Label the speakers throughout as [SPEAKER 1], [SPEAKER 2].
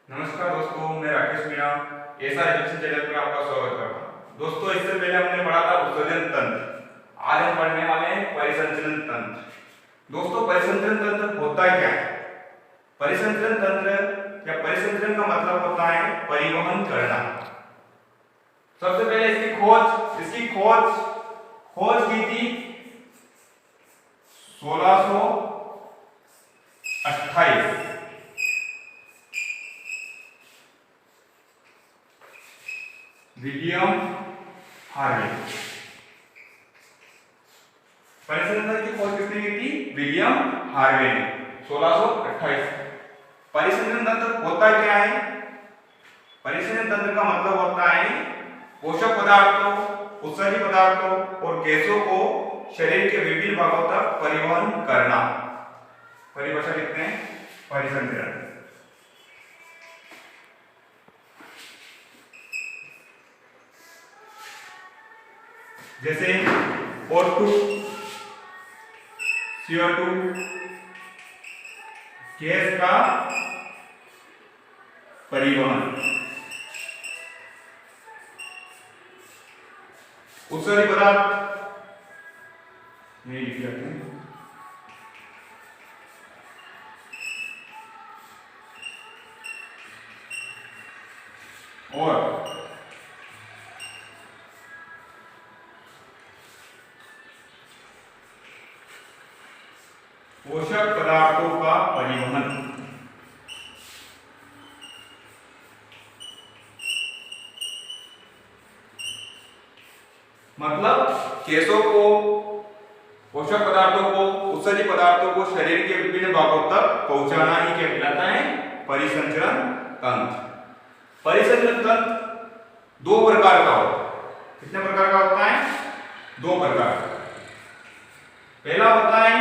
[SPEAKER 1] नमस्कार दोस्तों, मैं Rakesh Meena SR education channel पर आपका स्वागत करता हूँ। दोस्तों, इससे पहले हमने पढ़ा था उत्सर्जन तंत्र। आज हम पढ़ने वाले हैं परिसंचरण तंत्र। दोस्तों, परिसंचरण तंत्र होता क्या है? परिसंचरण तंत्र या परिसंचरण का मतलब होता है परिवहन करना। सबसे पहले इसकी खोज की थी 1628 विलियम हार्वे। परिसंचरण की खोज किसने की थी? विलियम हार्वे ने 1628। परिसंचरण तंत्र होता क्या है? परिसंचरण तंत्र का मतलब होता है पोषक पदार्थों, उत्सर्जी पदार्थों और गैसों को शरीर के विभिन्न भागों तक परिवहन करना। परिभाषा लिखते हैं परिसंचरण। जैसे O2, CO2 गैस का परिवहन, उत्सर्जी पदार्थ नहीं लिख रखे हैं, और पोषक पदार्थों का परिवहन। मतलब गैसों को, पोषक पदार्थों को, उत्सर्जी पदार्थों को शरीर के विभिन्न भागों तक पहुंचाना ही क्या कहलाता है? परिसंचरण तंत्र। परिसंचरण तंत्र दो प्रकार का होता है। कितने प्रकार का होता है? दो प्रकार का। पहला होता है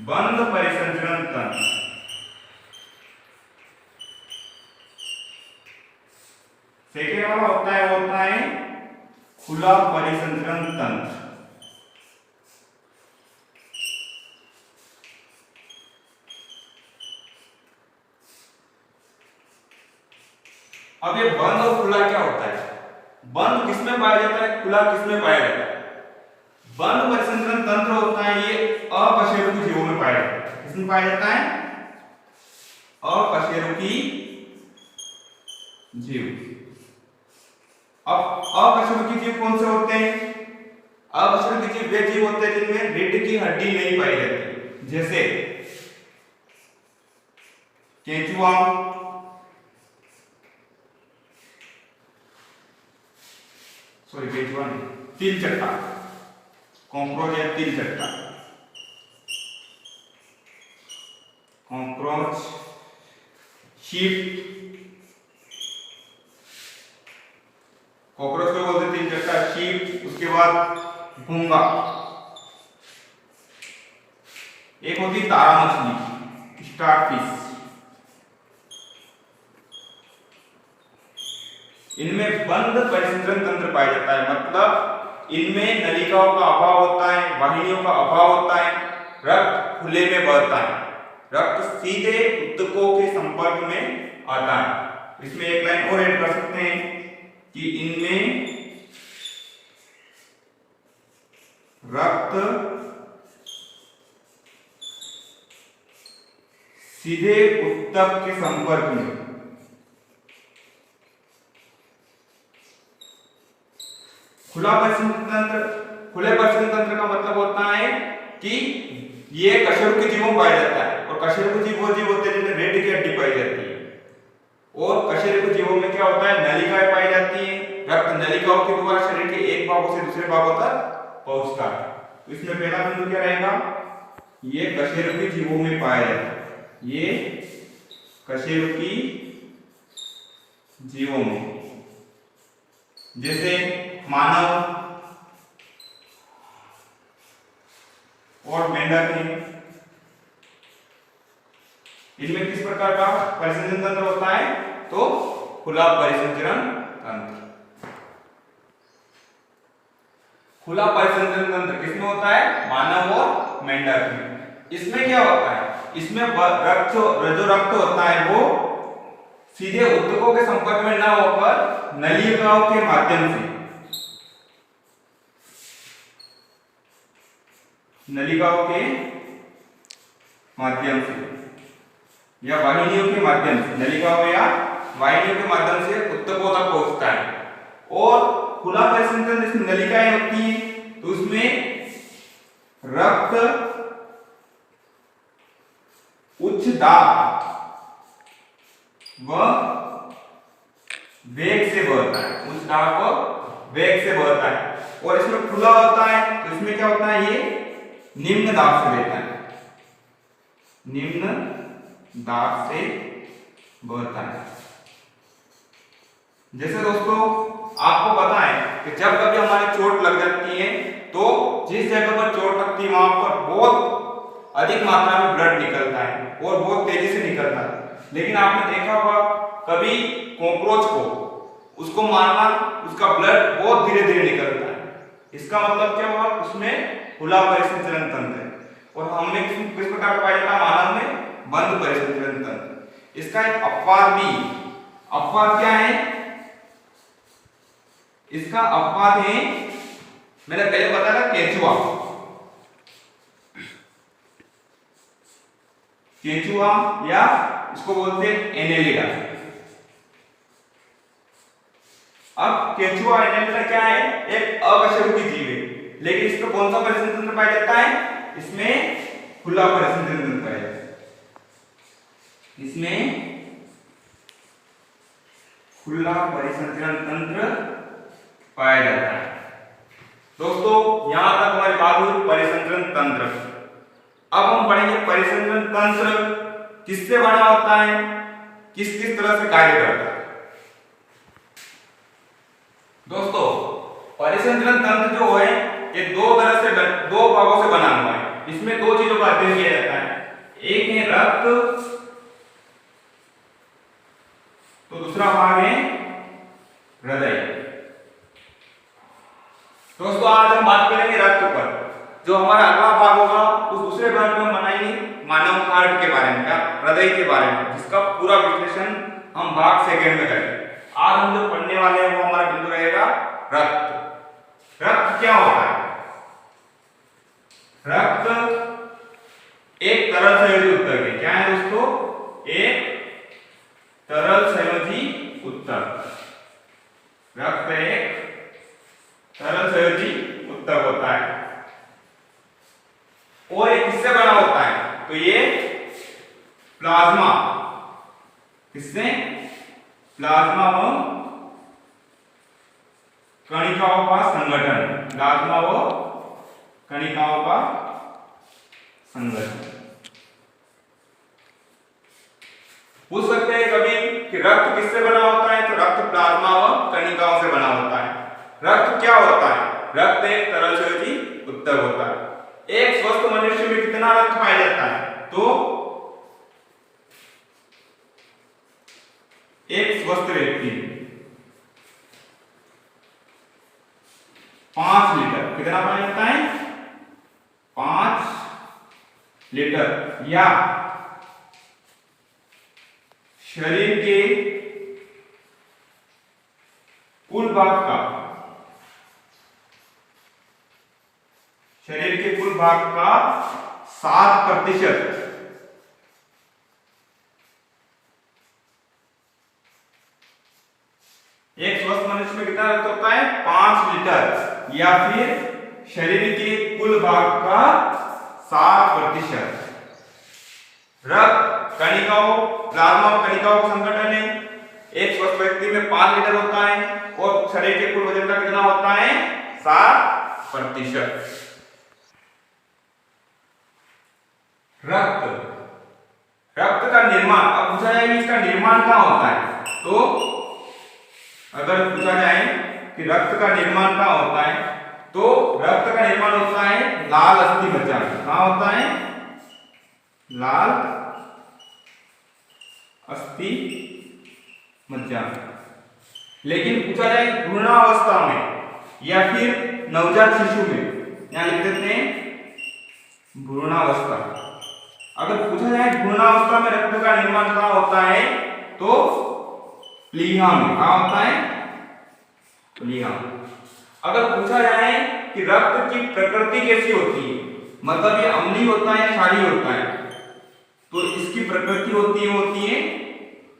[SPEAKER 1] बंद परिसंचरण तंत्र। सेकेंड वाला होता है खुला परिसंचरण तंत्र। अब ये बंद और खुला क्या होता है? बंद किसमें पाया जाता है, खुला किसमें पाया जाता है? बंद परिसंचरण तंत्र होता है ये अकशेरुकी जीवों में पाया जाता है। किसमें पाया जाता है? अकशेरुकी जीव। अब अकशेरुकी जीव कौन से होते हैं? अकशेरुकी जीव वे जीव होते हैं जिनमें रीढ़ की हड्डी नहीं पाई जाती, जैसे केंचुआ, केंचुआ नहीं, तिल चट्टा, कॉकरोच या तिल चट्टा, कॉकरोच, शीप, कॉकरोच को बोलते तिल चट्टा, शीप, उसके बाद घोंगा। एक होती तारा मछली, स्टारफिश। इनमें बंद परिसंचरण तंत्र पाया जाता है, मतलब इनमें नलिकाओं का अभाव होता है, वाहिनियों का अभाव होता है, रक्त खुले में बहता है, रक्त सीधे ऊतकों के संपर्क में आता है। इसमें एक लाइन और ऐड कर सकते हैं कि इनमें रक्त सीधे ऊतक के संपर्क में, खुले परिसंचरण तंत्र का मतलब होता है कि ये कशेरुकी जीवों में पाया जाता है, और कशेरुकी जीव वो जीव होते हैं जिनमें रीढ़ की हड्डी पाई जाती है। और कशेरुकी जीवों में क्या होता है? नलिकाएं पाई जाती हैं, रक्त नलिकाओं के द्वारा शरीर के एक भागों से दूसरे भागों तक पहुंचता है। तो इसमें पहला बिंदु क्या रहेगा? ये कशेरुकी जीवों में पाया जाता है, ये कशेरुकी जीवों में, जैसे मानव और मेंढक हैं। इनमें किस प्रकार का परिसंचरण तंत्र होता है? तो खुला परिसंचरण तंत्र। खुला परिसंचरण तंत्र किसमें होता है? मानव और मेंढक में। इसमें क्या होता है? इसमें जो रक्त होता है वो सीधे ऊतकों के संपर्क में न होकर नलिकाओं के माध्यम से या वाहिनियों के माध्यम से नलिकाओं या वाहिनियों के माध्यम से ऊतकों तक पहुंचता है। और खुला परिसंचरण जिसमें नलिकाएं होती हैं तो उसमें रक्त उच्च दाब व वेग से बहता है, उच्च दाब व वेग से बहता है। और इसमें खुला होता है तो इसमें क्या होता है, ये निम्न दाब से बहता है, निम्न दाब से बहता है। जैसे दोस्तों आपको पता है कि जब कभी हमारे चोट लग जाती है तो जिस जगह पर चोट लगती है वहां पर बहुत अधिक मात्रा में ब्लड निकलता है और बहुत तेजी से निकलता है। लेकिन आपने देखा होगा कभी कॉकरोच को उसको मारना, उसका ब्लड बहुत धीरे धीरे निकलता है। इसका मतलब क्या हुआ, उसमें खुला परिसंचरण तंत्र है। और हमें किस प्रकार का पाया जाता है, मानव में बंद परिसंचरण तंत्र। इसका एक अपवाद भी, अपवाद क्या है, इसका अपवाद है, मैंने पहले बताया था केंचुआ, केंचुआ या इसको बोलते हैं एनेलिडा। अब केंचुआ एनेलिडा क्या है, एक अकशेरुकी जीव है, लेकिन इसका कौन सा परिसंचरण तंत्र पाया जाता है, इसमें खुला परिसंचरण तंत्र पाया जाता है, इसमें खुला परिसंचरण तंत्र पाया जाता है। दोस्तों यहां तक हमारी बात हुई परिसंचरण तंत्र। अब हम पढ़ेंगे परिसंचरण तंत्र किससे बना होता है, किस किस तरह से कार्य करता है। दोस्तों परिसंचरण तंत्र जो है ये दो भागों से बना हुआ है। इसमें दो चीजों का अध्ययन किया जाता है, एक है रक्त, तो दूसरा भाग है हृदय। दोस्तों आज हम बात करेंगे रक्त पर। जो हमारा अगला भाग होगा उस दूसरे भाग में हम बनाएंगे मानव हार्ट के बारे में या हृदय के बारे में, जिसका पूरा विश्लेषण हम भाग सेकंड में करेंगे। आज हम जो पढ़ने वाले हैं वो हमारा बिंदु रहेगा रक्त। रक्त क्या होता है, रक्त एक तरल संयोजी ऊतक है। क्या है दोस्तों, एक तरल संयोजी ऊतक। रक्त एक तरल संयोजी ऊतक होता है और ये किससे बना होता है, तो ये प्लाज्मा, किससे, प्लाज्मा व कणिकाओं का संगठन, प्लाज्मा व कणिकाओं का संगठन। पूछ सकते हैं कभी कि रक्त किससे बना होता है, तो रक्त प्लाज्मा व कणिकाओं से बना होता है। रक्त क्या होता है, रक्त एक तरल संयोजी ऊतक होता है। एक स्वस्थ मनुष्य में कितना रक्त पाया जाता है, तो एक स्वस्थ व्यक्ति 5 लीटर, कितना पाया जाता है, 5 लीटर, या शरीर के कुल भाग का, शरीर के कुल भाग का 7%, एक स्वस्थ मनुष्य में कितना रक्त होता है, 5 लीटर, या फिर शरीर के कुल भाग का 7%। रक्त कणिकाओं, प्लाज्मा कणिकाओं का संगठन है। एक स्वस्थ व्यक्ति में 5 लीटर होता है और शरीर के कुल वजन का कितना होता है, 7%। रक्त का निर्माण, अब पूछा जाए कि इसका निर्माण कहाँ होता है, तो अगर पूछा जाए कि रक्त का निर्माण कहाँ होता है, तो रक्त का निर्माण होता है लाल अस्थि मज्जा में। कहाँ होता है, लाल अस्थि मज्जा में। लेकिन पूछा जाए भ्रूणावस्था में या फिर नवजात शिशु में, यहां लिख देते हैं भ्रूणावस्था। अगर पूछा जाए भ्रूणावस्था में रक्त का निर्माण कहाँ होता है, तो प्लीहा में क्या होता है? प्लीहा। अगर पूछा जाए कि रक्त की प्रकृति कैसी होती है, मतलब ये अम्लीय होता है क्षारीय होता है, तो इसकी प्रकृति होती है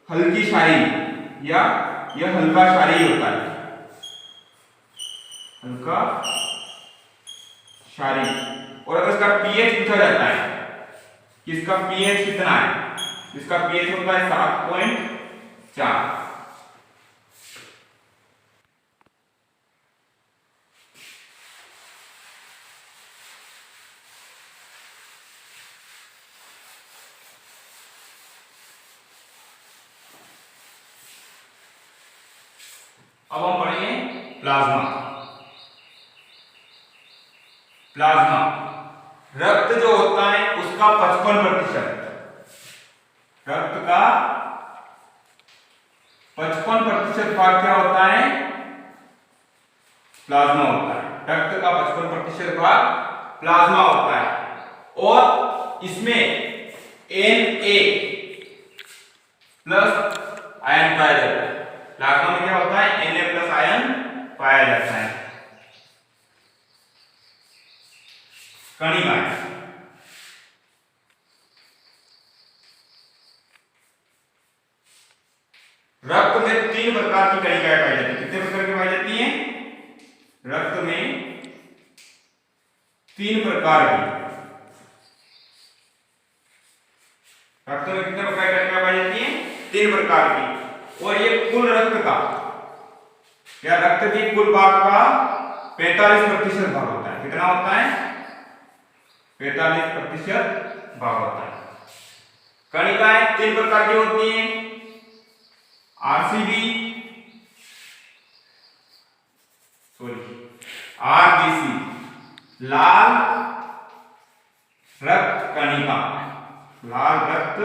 [SPEAKER 1] हल्की क्षारीय, या यह हल्का क्षारीय होता है, हल्का क्षारीय। और अगर इसका पीएच पूछा जाता है कि इसका पीएच कितना है, इसका पीएच होता है 7.4। अब हम पढ़ेंगे प्लाज्मा। प्लाज्मा रक्त जो होता है उसका 55%, रक्त का 55% भाग क्या होता है? प्लाज्मा होता है। रक्त का 55% भाग प्लाज्मा होता है और इसमें Na प्लस आयन पाया जाता है। प्लाज्मा में क्या होता है? Na प्लस आयन पाया जाता है। कणिकाएं, रक्त में 3 प्रकार की कणिकाएं पाई जाती है। कितने प्रकार की पाई जाती हैं? रक्त में 3 प्रकार की। रक्त में कितने प्रकार की कणिकाएं पाई जाती हैं? 3 प्रकार की। और ये कुल रक्त का, या रक्त की कुल भाग का 45% भाग होता है। कितना होता है? 45% भाग होता है। कणिकाएं 3 प्रकार की होती हैं, आरसीबी, आरबीसी, लाल रक्त कणिका, लाल रक्त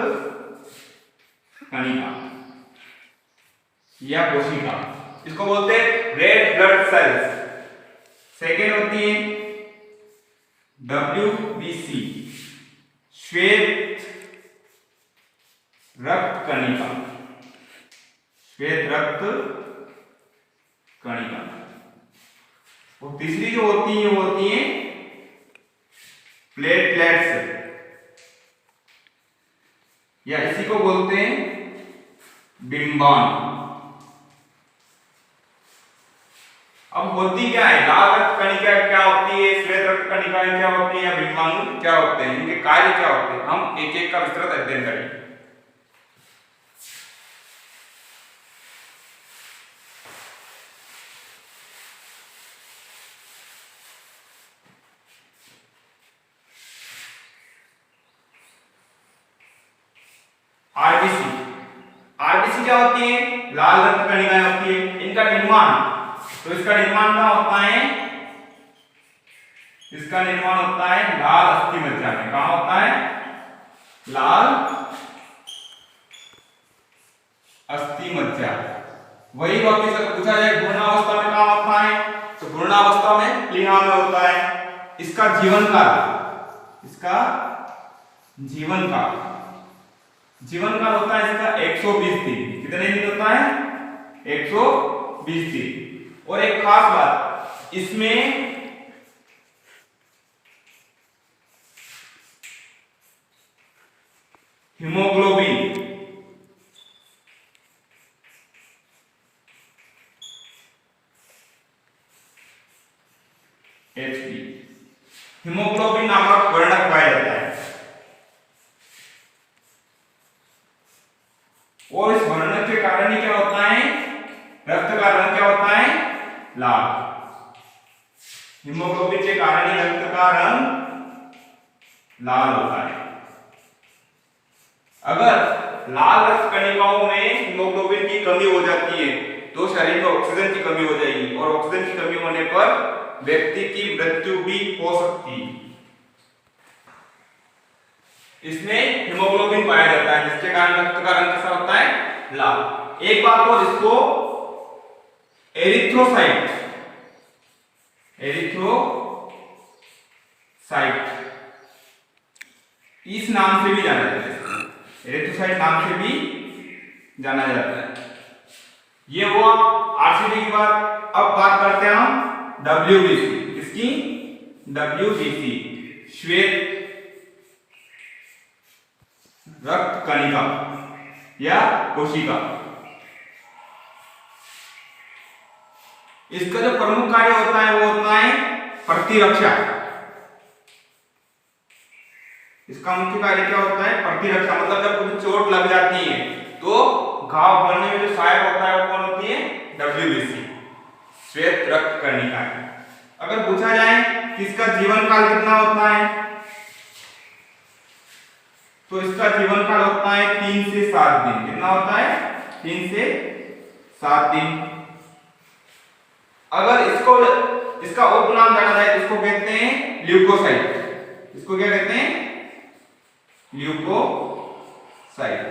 [SPEAKER 1] कणिका या कोशिका, इसको बोलते हैं रेड ब्लड सेल्स। सेकेंड होती है डब्ल्यूबीसी, श्वेत रक्त कणिका, श्वेत रक्त कणिका। और तीसरी जो होती है वो होती है प्लेटलेट्स, या इसी को बोलते हैं बिंबान। अब होती क्या है? लाल रक्त कणिका क्या होती है, श्वेत रक्त कणिकाएं क्या होती है, या बिंबाणु क्या होते हैं, इनके कार्य क्या होते हैं, हम एक एक का विस्तृत अध्ययन करेंगे। आरबीसी, आरबीसी क्या होती है? लाल रक्त कणिकाएं होती है। इनका निर्माण, तो इसका निर्माण क्या होता है? इसका निर्माण होता है लाल अस्थि मज्जा में। कहां होता है? लाल अस्थि मज्जा। वही वापस अगर पूछा जाए घूर्णावस्था में कहां होता है, तो घूर्णावस्था में प्लीहा में होता है। इसका जीवन काल, इसका जीवन काल, जीवन काल होता है इसका 120 दिन। कितने दिन होता है? 120 दिन। और एक खास बात, इसमें हीमोग्लोबिन, Hb, हीमोग्लोबिन नामक वर्णक पाया जाता है। और इस वर्णक के कारण ही क्या होता है? रक्त का रंग क्या होता है? लाल। हीमोग्लोबिन के कारण ही रक्त का रंग लाल होता है। अगर लाल रक्त कणिकाओं में हीमोग्लोबिन की कमी हो जाती है तो शरीर में ऑक्सीजन की कमी हो जाएगी, और ऑक्सीजन की कमी होने पर व्यक्ति की मृत्यु भी हो सकती है। इसमें हीमोग्लोबिन पाया जाता है जिसके कारण रक्त का रंग कैसा होता है? लाल। एक बात और, इसको एरिथ्रोसाइट, एरिथ्रोसाइट इस नाम से भी जाना जाता है। एरिथ्रोसाइट नाम से भी जाना जाता है। ये हुआ आरसीबी की बात। अब बात करते हैं हम डब्ल्यूबीसी, इसकी डब्ल्यूबीसी श्वेत रक्त कणिका या कोशिका। इसका जो प्रमुख कार्य होता है वो होता है प्रतिरक्षा। इसका मुख्य कार्य क्या होता है? प्रतिरक्षा। मतलब जब कुछ चोट लग जाती है तो घाव भरने में जो सहायक होता है वो कौन होती है? डब्ल्यूबीसी श्वेत रक्त कणिका। अगर पूछा जाए कि इसका जीवन काल कितना होता है तो इसका जीवन काल होता है 3 से 7 दिन। कितना होता है? 3 से 7 दिन। अगर इसका उपनाम जाना जाए तो इसको कहते हैं ल्यूकोसाइट। इसको क्या कहते हैं? ल्यूकोसाइट।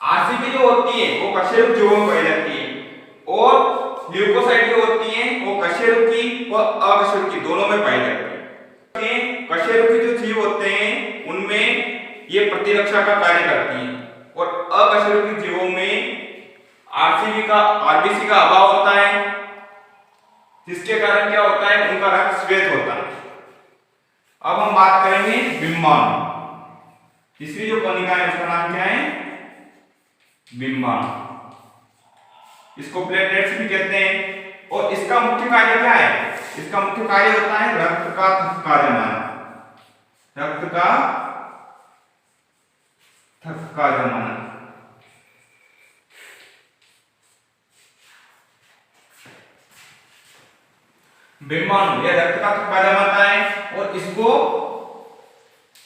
[SPEAKER 1] आरसीबी जो होती है वो कशेरुकी जीवों में पाई जाती है और ल्यूकोसाइट जो होती है वो कशेरुकी और अकशेरुकी दोनों में पाई जाती है। कशेरुकी जो जीव होते हैं उनमें ये प्रतिरक्षा का कार्य करती है और अकशेरुकी जीवों में आरबीसी का अभाव होता है, जिसके कारण क्या होता है? उनका रक्त श्वेत होता है। अब हम बात करेंगे बिम्बाणु। तीसरी जो कणिका है उसका नाम क्या है? बिम्बाणु। इसको प्लेटलेट्स भी कहते हैं। और इसका मुख्य कार्य क्या है? इसका मुख्य कार्य होता है रक्त का थक्का जमाना। रक्त का थक्का जमाना। बिम्बाणु यह रक्त का थक्का जमाता है और इसको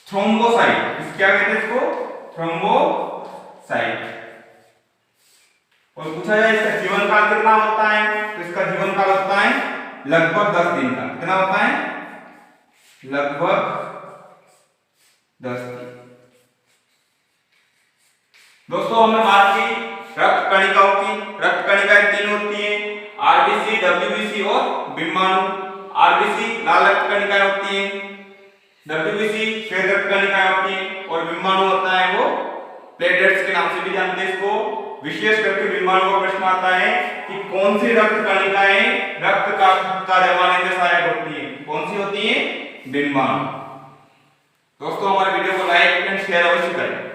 [SPEAKER 1] थ्रोम्बोसाइट, क्या कहते हैं? इसको थ्रोम्बोसाइट। और पूछा जाए इसका जीवन काल कितना होता है तो इसका जीवन काल होता है लगभग 10 दिन का। कितना होता है? लगभग 10 दिन। दोस्तों हमने बात की रक्त कणिकाओं की। रक्त कणिकाएं 3 होती हैं, आरबीसी, डब्ल्यूबीसी और बिम्बाणु। आरबीसी लाल रक्त कणिकाएं होती हैं, डब्ल्यूबीसी श्वेत रक्त कणिकाएं होती हैं और बिम्बाणु होता है वो प्लेटलेट्स के नाम से भी जानते हैं इसको। विशेष करके बिम्बाणु का प्रश्न आता है कि कौन सी रक्त कणिकाएं रक्त का थक्का जमाने में सहायक होती है? कौन सी होती है? बिम्बाणु। दोस्तों हमारे वीडियो को लाइक एंड शेयर अवश्य करें।